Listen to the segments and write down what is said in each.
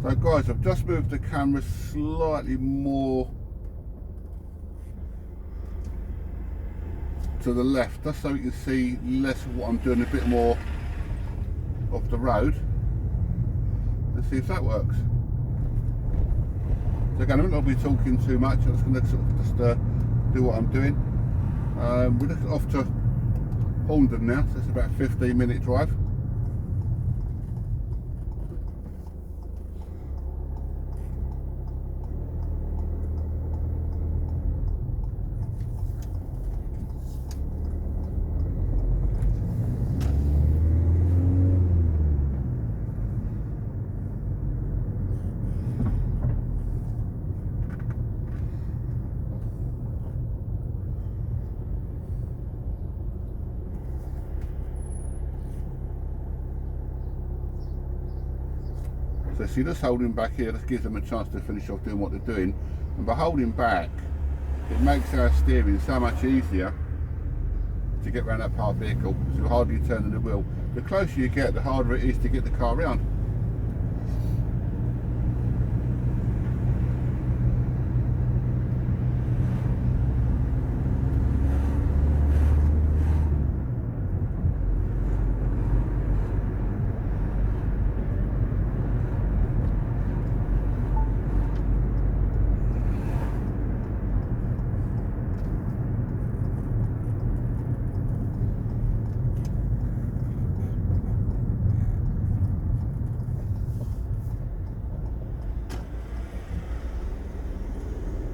So guys, I've just moved the camera slightly more to the left, just so you can see less of what I'm doing, a bit more of the road. Let's see if that works. So again, I'm not going to be talking too much. I'm just going to sort of just do what I'm doing. We're just off to Horndon now, so it's about a 15-minute drive. So see, just holding back here, this gives them a chance to finish off doing what they're doing. And by holding back, it makes our steering so much easier to get around that parked vehicle, because the harder you turn the wheel. The closer you get, the harder it is to get the car around.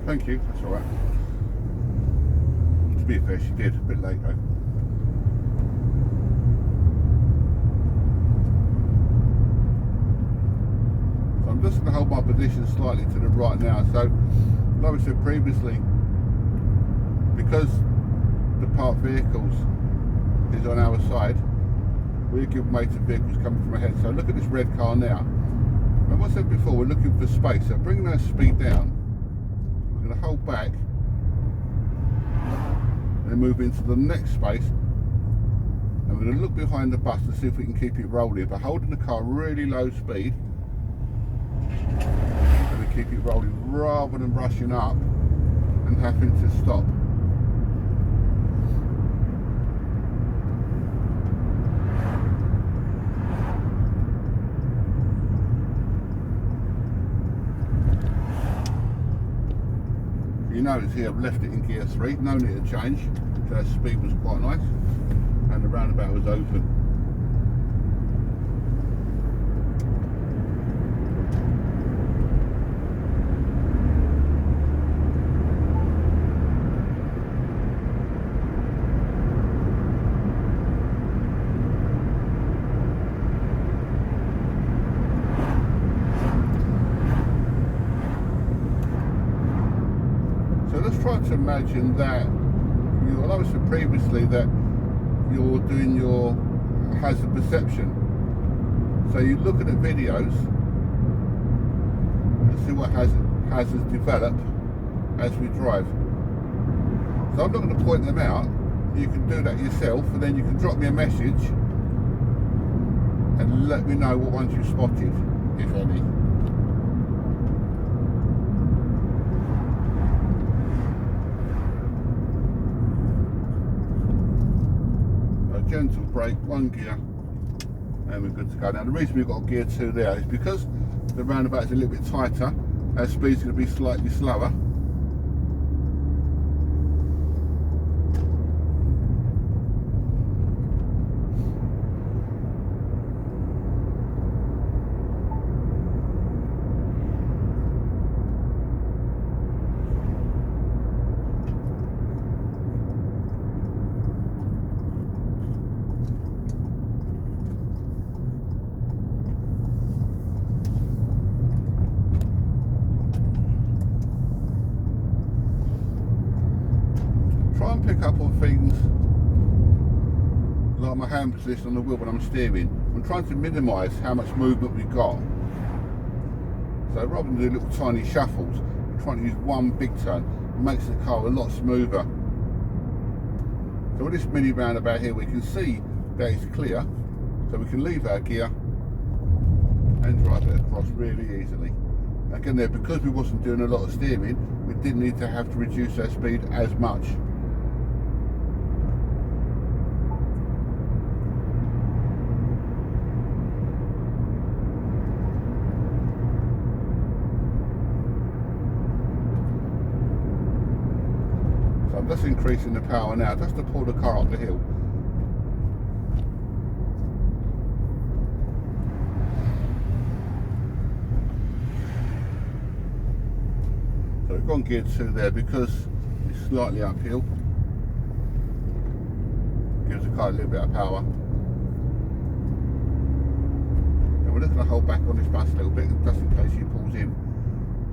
Thank you, that's alright. To be fair, she did, a bit late though. So I'm just going to hold my position slightly to the right now. So, like I said previously, because the parked vehicles is on our side, we give way to vehicles coming from ahead. So look at this red car now. And what I said before, we're looking for space. So bringing our speed down, we're going to hold back and then move into the next space, and we're going to look behind the bus to see if we can keep it rolling. By holding the car really low speed, we're going to keep it rolling rather than rushing up and having to stop. You notice here I've left it in gear 3, no need to change, so that speed was quite nice, and the roundabout was open. Try to imagine that well, I said previously that you're doing your hazard perception. So you look at the videos and see what hazards develop as we drive. So I'm not going to point them out. You can do that yourself, and then you can drop me a message and let me know what ones you spotted, if any. Gentle brake, one gear, and we're good to go. Now the reason we've got gear 2 there is because the roundabout is a little bit tighter, our speed's going to be slightly slower. Pick up on things like my hand position on the wheel when I'm steering. I'm trying to minimise how much movement we've got. So rather than do little tiny shuffles, I'm trying to use one big turn. It makes the car a lot smoother. So with this mini roundabout here, we can see that it's clear, so we can leave our gear and drive it across really easily. Again there, because we wasn't doing a lot of steering, we didn't need to have to reduce our speed as much. So I'm just increasing the power now, just to pull the car up the hill. So we've gone gear 2 there because it's slightly uphill. Gives the car a little bit of power. And we're just going to hold back on this bus a little bit just in case he pulls in.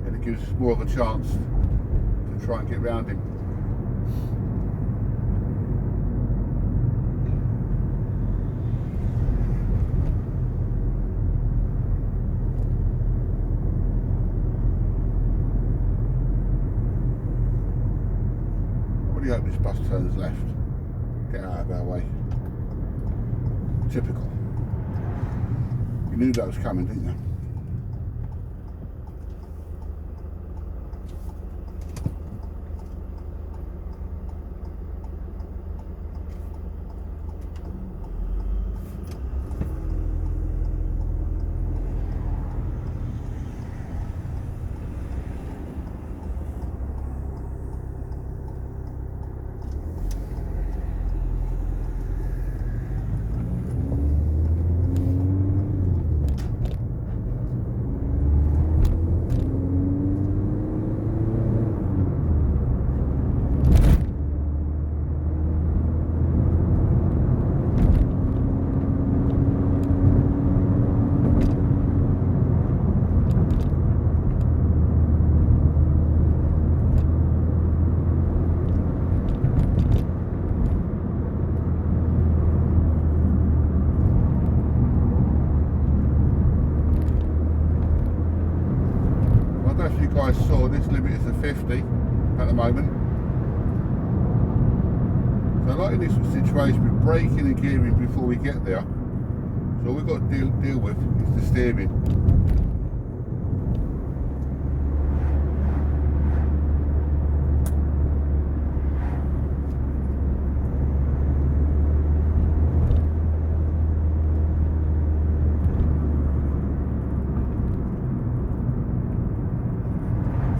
And it gives us more of a chance to try and get round him. I hope this bus turns left. Get out of our way. Typical. You knew that was coming, didn't you? Guys saw this limit is a 50 at the moment. So like in this situation, we're braking and gearing before we get there. So all we've got to deal with is the steering.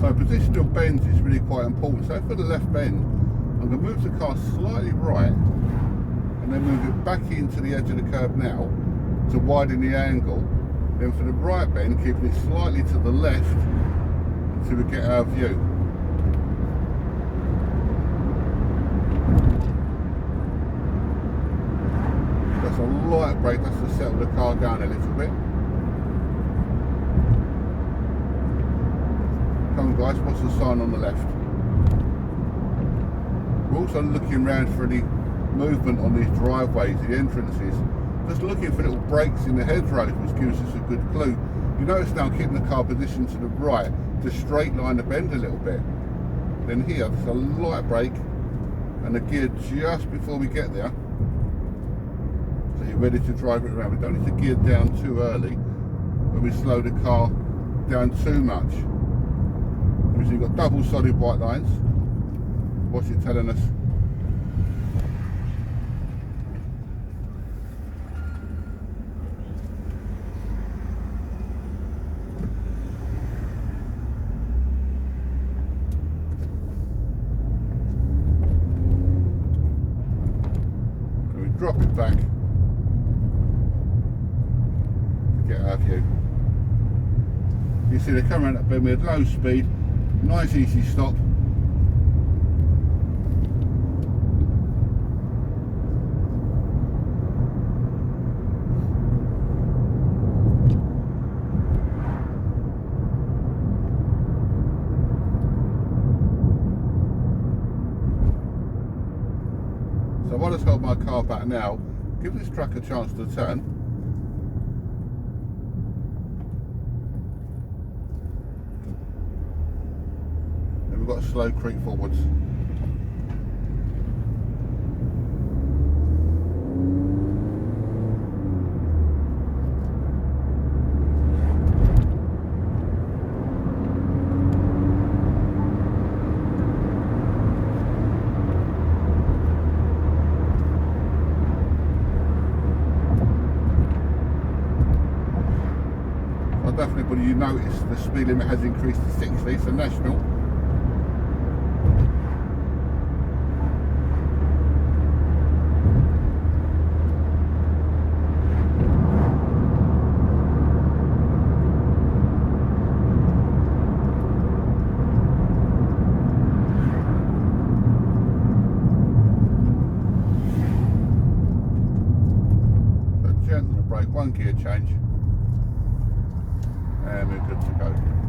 So positional bends is really quite important. So for the left bend, I'm going to move the car slightly right and then move it back into the edge of the curb now to widen the angle. Then for the right bend, keeping it slightly to the left until we get our view. That's a light brake, that's to settle the car down a little bit. Come on guys, what's the sign on the left? We're also looking around for any movement on these driveways, the entrances. Just looking for little breaks in the hedgerows, which gives us a good clue. You notice now I'm keeping the car positioned to the right to straight line the bend a little bit. Then here, there's a light brake and a gear just before we get there. So you're ready to drive it around. We don't need to gear down too early when we slow the car down too much. So you've got double solid white lines. What's it telling us? And we drop it back to get our view. You see they're coming around that bend with low speed. Nice easy stop. So I'll just hold my car back now, give this truck a chance to turn. We've got a slow creep forwards. don't know if anybody you noticed the speed limit has increased to 60, so national. So gentle brake, one gear change, and we're good to go.